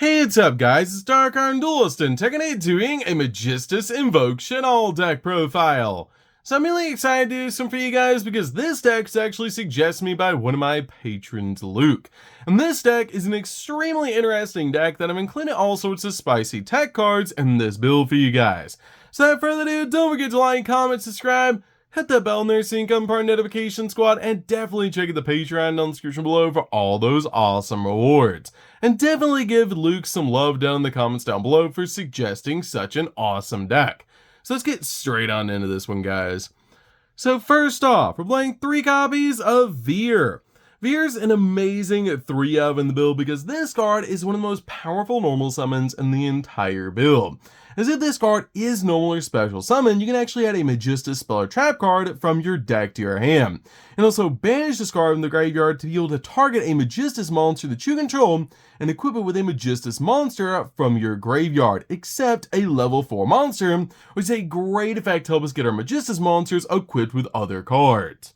Hey, what's up guys, it's DarkArmedDuelist and today doing a Magistus Invoked Shaddoll deck profile. So I'm really excited to do some for you guys because this deck is actually suggested to me by one of my patrons, Luke. And this deck is an extremely interesting deck that I've included all sorts of spicy tech cards in this build for you guys. So without further ado, don't forget to like, comment, subscribe, hit that bell in there so you can become part of the notification squad, and definitely check out the Patreon down in the description below for all those awesome rewards. And definitely give Luke some love down in the comments down below for suggesting such an awesome deck. So let's get straight on into this one, guys. So first off, we're playing 3 copies of Veer. Veer's an amazing 3 of in the build because this card is one of the most powerful normal summons in the entire build. As if this card is normal or special summon, you can actually add a Magistus spell or trap card from your deck to your hand. And also banish this card from the graveyard to be able to target a Magistus monster that you control and equip it with a Magistus monster from your graveyard, except a level 4 monster, which is a great effect to help us get our Magistus monsters equipped with other cards.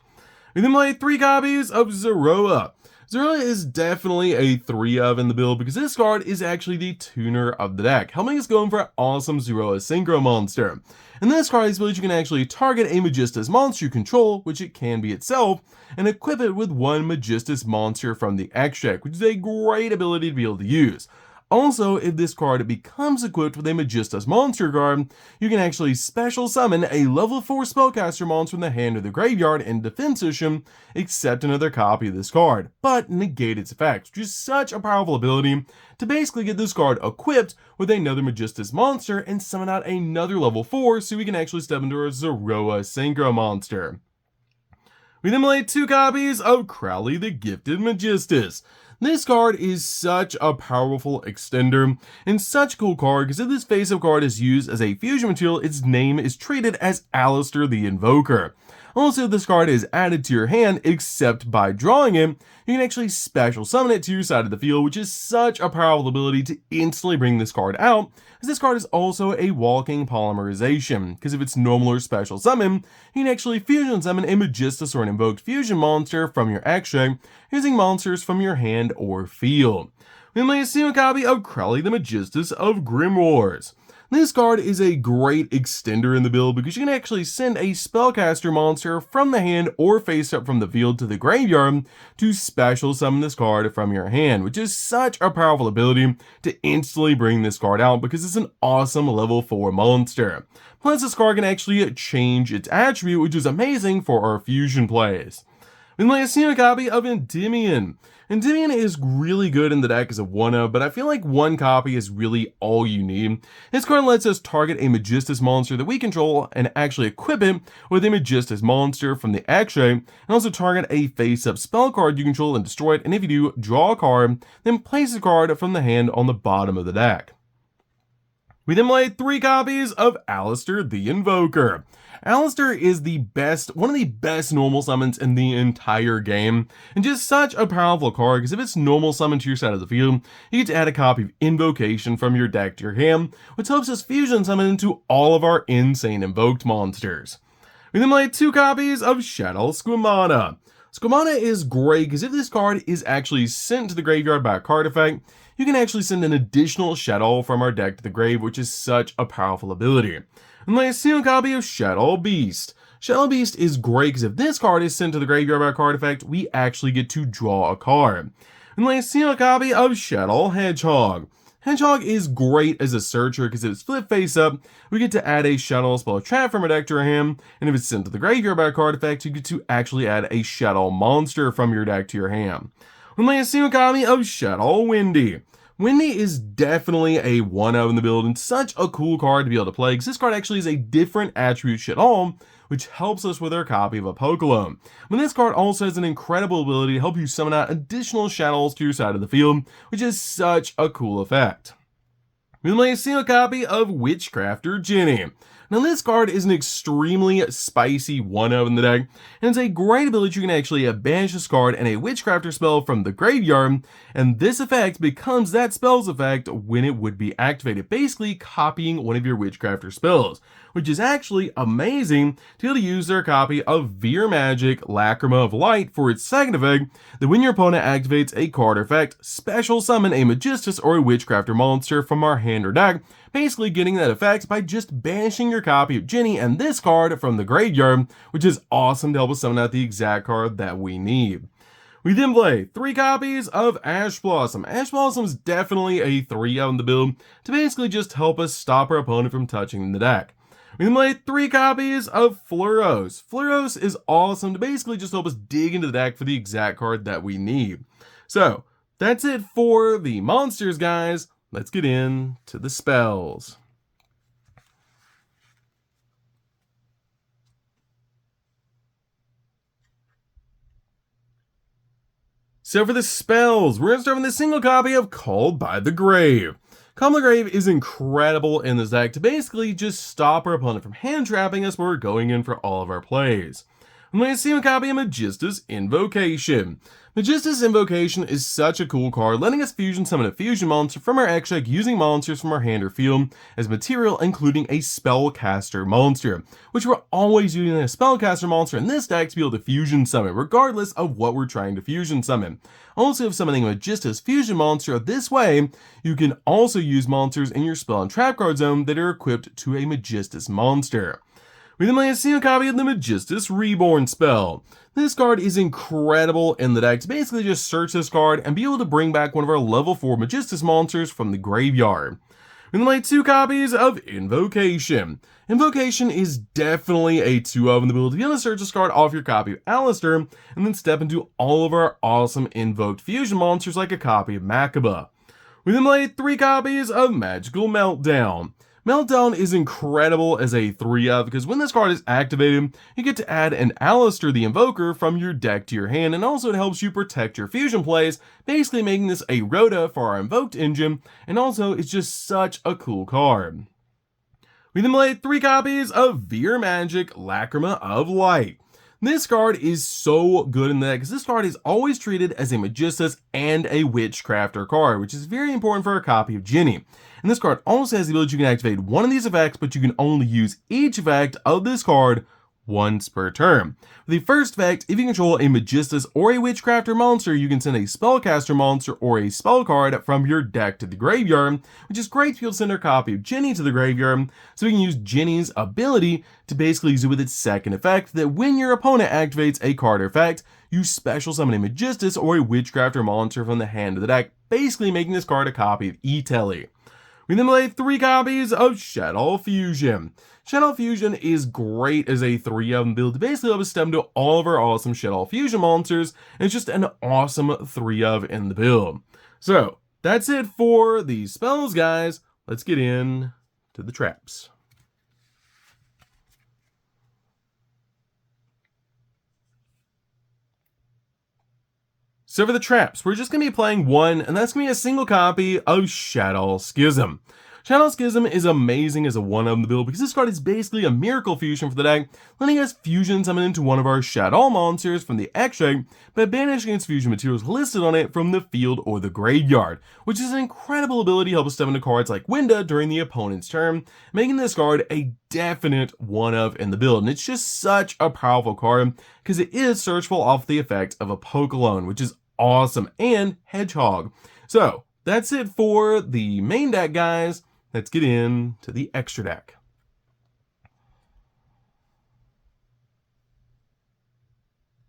We then play 3 copies of Zeroa. Zeroa is definitely a 3 of in the build because this card is actually the tuner of the deck, helping us go for an awesome Zeroa Synchro monster. And this card's ability, you can actually target a Magistus monster you control, which it can be itself, and equip it with 1 Magistus monster from the extract, which is a great ability to be able to use. Also, if this card becomes equipped with a Magistus monster card, you can actually special summon a level 4 spellcaster monster from the hand or the graveyard in defense position, except another copy of this card, but negate its effects, which is such a powerful ability to basically get this card equipped with another Magistus monster and summon out another level 4 so we can actually step into our Zeroa Synchro monster. We then play 2 copies of Crowley the Gifted Magistus. This card is such a powerful extender and such a cool card because if this face-up card is used as a fusion material, its name is treated as Alistair the Invoker. Also, if this card is added to your hand, except by drawing it, you can actually special summon it to your side of the field, which is such a powerful ability to instantly bring this card out, as this card is also a walking polymerization, because if it's normal or special summon, you can actually fusion summon a Magistus or an invoked fusion monster from your extract, using monsters from your hand or field. We play a single copy of Crowley the Magistus of Grimoires. This card is a great extender in the build because you can actually send a spellcaster monster from the hand or face up from the field to the graveyard to special summon this card from your hand, which is such a powerful ability to instantly bring this card out because it's an awesome level 4 monster. Plus, this card can actually change its attribute, which is amazing for our fusion plays. We play a single copy of Endymion. Endymion is really good in the deck as a 1-of, but I feel like 1 copy is really all you need. This card lets us target a Magistus monster that we control and actually equip it with a Magistus monster from the extract, and also target a face-up spell card you control and destroy it, and if you do, draw a card, then place the card from the hand on the bottom of the deck. We then play 3 copies of Alistair the Invoker. Alistair is one of the best normal summons in the entire game, and just such a powerful card because if it's normal summon to your side of the field, you get to add a copy of Invocation from your deck to your hand, which helps us fusion summon into all of our insane invoked monsters. We then play 2 copies of Shaddoll Squamana. Squamana is great because if this card is actually sent to the graveyard by a card effect, you can actually send an additional Shaddoll from our deck to the grave, which is such a powerful ability. And play a single copy of Shaddoll Beast. Shaddoll Beast is great because if this card is sent to the graveyard by a card effect, we actually get to draw a card. And play a single copy of Shaddoll Hedgehog. Hedgehog is great as a searcher because if it's flip face up, we get to add a Shaddoll spell trap from our deck to our hand, and if it's sent to the graveyard by a card effect, you get to actually add a Shaddoll monster from your deck to your hand. We play a single copy of Shaddoll Windy. Windy is definitely a 1-of in the build and such a cool card to be able to play because this card actually is a different attribute Shaddoll, which helps us with our copy of Apocalypse. But this card also has an incredible ability to help you summon out additional Shaddolls to your side of the field, which is such a cool effect. We play a single copy of Witchcrafter Jenny. Now this card is an extremely spicy 1-of in the deck, and it's a great ability. You can actually banish this card and a Witchcrafter spell from the graveyard, and this effect becomes that spell's effect when it would be activated, basically copying one of your Witchcrafter spells, which is actually amazing to be able to use their copy of Veer Magic Lacrima of Light for its second effect, that when your opponent activates a card or effect, special summon a Magistus or a Witchcrafter monster from our hand or deck, basically getting that effect by just banishing your copy of Jinny and this card from the graveyard, which is awesome to help us summon out the exact card that we need. We then play 3 copies of Ash Blossom. Ash Blossom is definitely a 3-of in the build to basically just help us stop our opponent from touching the deck. We then play 3 copies of Fluros. Fluros is awesome to basically just help us dig into the deck for the exact card that we need. So, that's it for the monsters, guys. Let's get into the spells. So for the spells, we're going to start with a single copy of Called by the Grave. Called by the Grave is incredible in this deck to basically just stop our opponent from hand trapping us when we're going in for all of our plays. I'm going to see a copy of Magistus Invocation. Magistus Invocation is such a cool card, letting us fusion summon a fusion monster from our X deck using monsters from our hand or field as material, including a spellcaster monster, which we're always using a spellcaster monster in this deck to be able to fusion summon, regardless of what we're trying to fusion summon. Also, if summoning a Magistus fusion monster this way, you can also use monsters in your spell and trap card zone that are equipped to a Magistus monster. We then play a single copy of the Magistus Reborn spell. This card is incredible in the deck to basically just search this card and be able to bring back one of our level 4 Magistus monsters from the graveyard. We then play 2 copies of Invocation. Invocation is definitely a 2-of in the build to be able to search this card off your copy of Alistair and then step into all of our awesome invoked fusion monsters like a copy of Makaba. We then play 3 copies of Magical Meltdown. Meltdown is incredible as a 3-of because when this card is activated, you get to add an Alistair the Invoker from your deck to your hand, and also it helps you protect your fusion plays, basically making this a Rhoda for our invoked engine, and also it's just such a cool card. We then play 3 copies of Veer Magic Lacrima of Light. This card is so good in the deck because this card is always treated as a Magistus and a Witchcrafter card, which is very important for a copy of Jinny. And this card also has the ability you can activate one of these effects, but you can only use each effect of this card once per turn. For the first effect, if you control a Magistus or a Witchcrafter monster, you can send a Spellcaster monster or a spell card from your deck to the graveyard, which is great to be able to send our copy of Jinny to the graveyard, so we can use Jinny's ability to basically use it with its second effect, that when your opponent activates a card or effect, you special summon a Magistus or a Witchcrafter monster from the hand of the deck, basically making this card a copy of E-Telly. We then play 3 copies of Shaddoll Fusion. Shaddoll Fusion is great as a 3-of build to basically help us step into all of our awesome Shaddoll Fusion monsters, and it's just an awesome 3-of in the build. So, that's it for the spells, guys. Let's get in to the traps. So for the traps, we're just going to be playing 1, and that's going to be a single copy of Shaddoll Schism. Shaddoll Schism is amazing as a 1-of in the build because this card is basically a miracle fusion for the deck, letting us fusion summon into one of our Shaddoll monsters from the X deck by banishing its fusion materials listed on it from the field or the graveyard, which is an incredible ability to help us step into cards like Winda during the opponent's turn, making this card a definite 1-of in the build. And it's just such a powerful card because it is searchable off the effect of a Pokelone, which is awesome, and Hedgehog. So that's it for the main deck, guys. Let's get into the extra deck.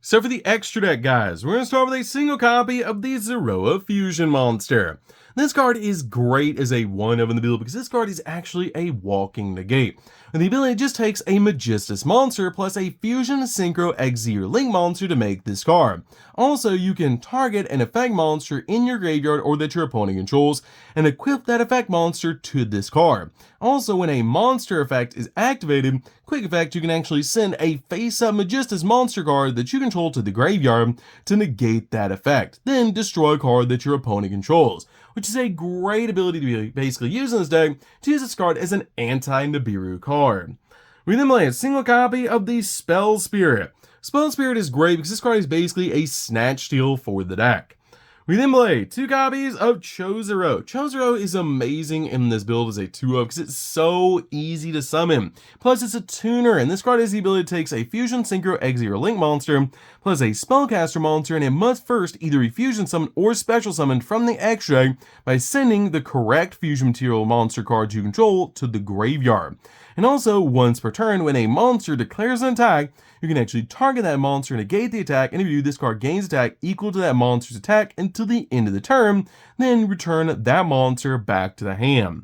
So for the extra deck, guys, we're going to start with a single copy of the Zeroa Fusion Monster. This card is great as a 1-of in the build because this card is actually a walking negate. And the ability just takes a Magistus monster plus a Fusion Synchro Exir Link monster to make this card. Also, you can target an effect monster in your graveyard or that your opponent controls and equip that effect monster to this card. Also, when a monster effect is activated, quick effect, you can actually send a face-up Magistus monster card that you control to the graveyard to negate that effect. Then destroy a card that your opponent controls, which is a great ability to be basically used in this deck to use this card as an anti-Nibiru card. We then play a single copy of the Spell Spirit. Spell Spirit is great because this card is basically a snatch steal for the deck. We then play 2 copies of Chozero. Chozero is amazing in this build as a 2-of because it's so easy to summon. Plus it's a tuner, and this card has the ability to take a Fusion, Synchro, Exile, or Link monster, plus a Spellcaster monster, and it must first either be Fusion Summoned or Special Summoned from the extract by sending the correct Fusion Material monster card you control to the graveyard. And also, once per turn, when a monster declares an attack, you can actually target that monster, negate the attack, and if you do, this card gains attack equal to that monster's attack until the end of the turn, then return that monster back to the hand.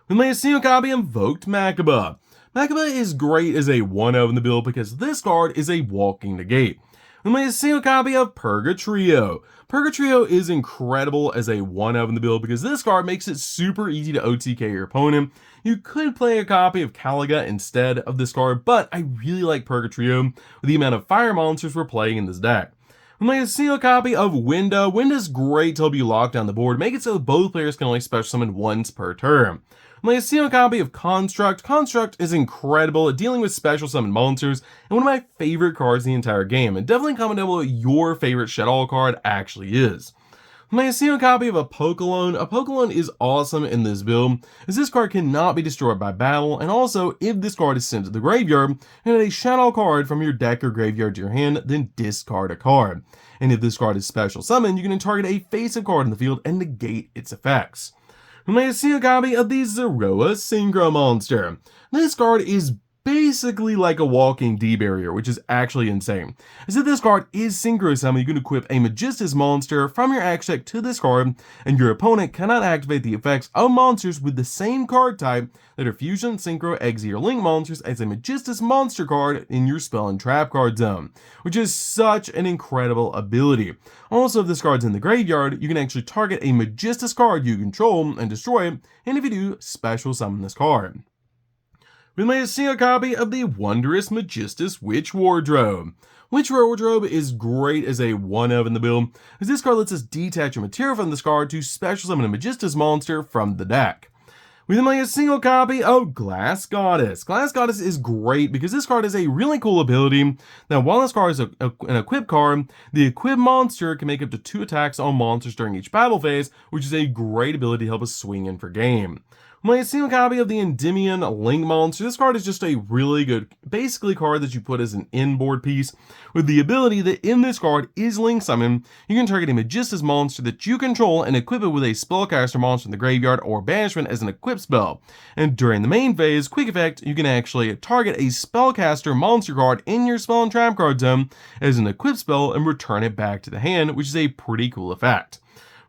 We play a single copy of Invoked Makaba. Makaba is great as a 1-of in the build because this card is a walking negate. We play a single copy of Purgatrio. Purgatrio is incredible as a 1-of in the build because this card makes it super easy to OTK your opponent. You could play a copy of Caliga instead of this card, but I really like Purgatrio with the amount of fire monsters we're playing in this deck. We play a single copy of Winda. Winda's great to help you lock down the board, make it so both players can only special summon once per turn. We play a single copy of Construct. Construct is incredible at dealing with special summon monsters and one of my favorite cards in the entire game, and definitely comment down below what your favorite Shaddoll card actually is. We play a single copy of Apokelon. Apokelon is awesome in this build, as this card cannot be destroyed by battle, and also if this card is sent to the graveyard, and add a Shaddoll card from your deck or graveyard to your hand, then discard a card. And if this card is special summoned, you can target a face-up card in the field and negate its effects. We play a single copy of the Zeroa Synchro monster. This card is basically like a walking D-barrier, which is actually insane. As if this card is synchro summon, you can equip a Magistus monster from your action deck to this card, and your opponent cannot activate the effects of monsters with the same card type that are Fusion, Synchro, Exile, or Link monsters as a Magistus monster card in your spell and trap card zone, which is such an incredible ability. Also, if this card's in the graveyard, you can actually target a Magistus card you control and destroy it, and if you do, special summon this card. We made a single copy of the Wondrous Magistus Witch Wardrobe. Witch Wardrobe is great as a 1-of in the build, as this card lets us detach a material from this card to special summon a Magistus monster from the deck. We then made a single copy of Glass Goddess. Glass Goddess is great because this card has a really cool ability. Now, while this card is an equip card, the equipped monster can make up to 2 attacks on monsters during each battle phase, which is a great ability to help us swing in for game. We made a single copy of the Endymion Link monster. This card is just a really good, basically card that you put as an inboard piece, with the ability that in this card is Link Summon. You can target a Magistus monster that you control and equip it with a Spellcaster monster in the graveyard or Banishment as an equipped spell. And during the main phase, quick effect, you can actually target a Spellcaster monster card in your spell and trap card zone as an equipped spell and return it back to the hand, which is a pretty cool effect.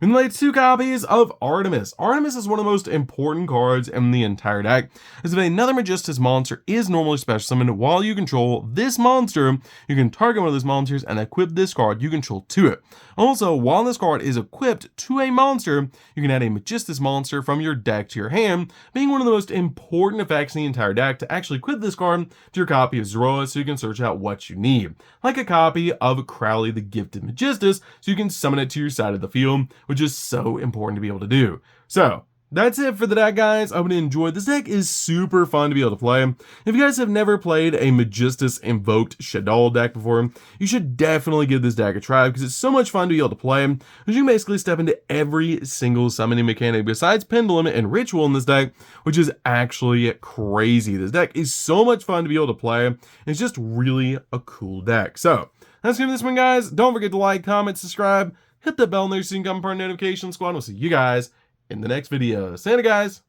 We made 2 copies of Artemis. Artemis is one of the most important cards in the entire deck, as if another Magistus monster is normally special summoned while you control this monster, you can target one of those monsters and equip this card you control to it. Also, while this card is equipped to a monster, you can add a Magistus monster from your deck to your hand, being one of the most important effects in the entire deck to actually equip this card to your copy of Zeroa so you can search out what you need. Like a copy of Crowley the Gifted Magistus, so you can summon it to your side of the field, which is so important to be able to do. So, that's it for the deck, guys. I hope you enjoyed. This deck is super fun to be able to play. If you guys have never played a Magistus Invoked Shaddoll deck before, you should definitely give this deck a try because it's so much fun to be able to play. Because you can basically step into every single summoning mechanic besides Pendulum and Ritual in this deck, which is actually crazy. This deck is so much fun to be able to play. It's just really a cool deck. So, that's it for this one, guys. Don't forget to like, comment, subscribe, hit that bell there so you can become part of the notification squad. We'll see you guys in the next video. See you, guys.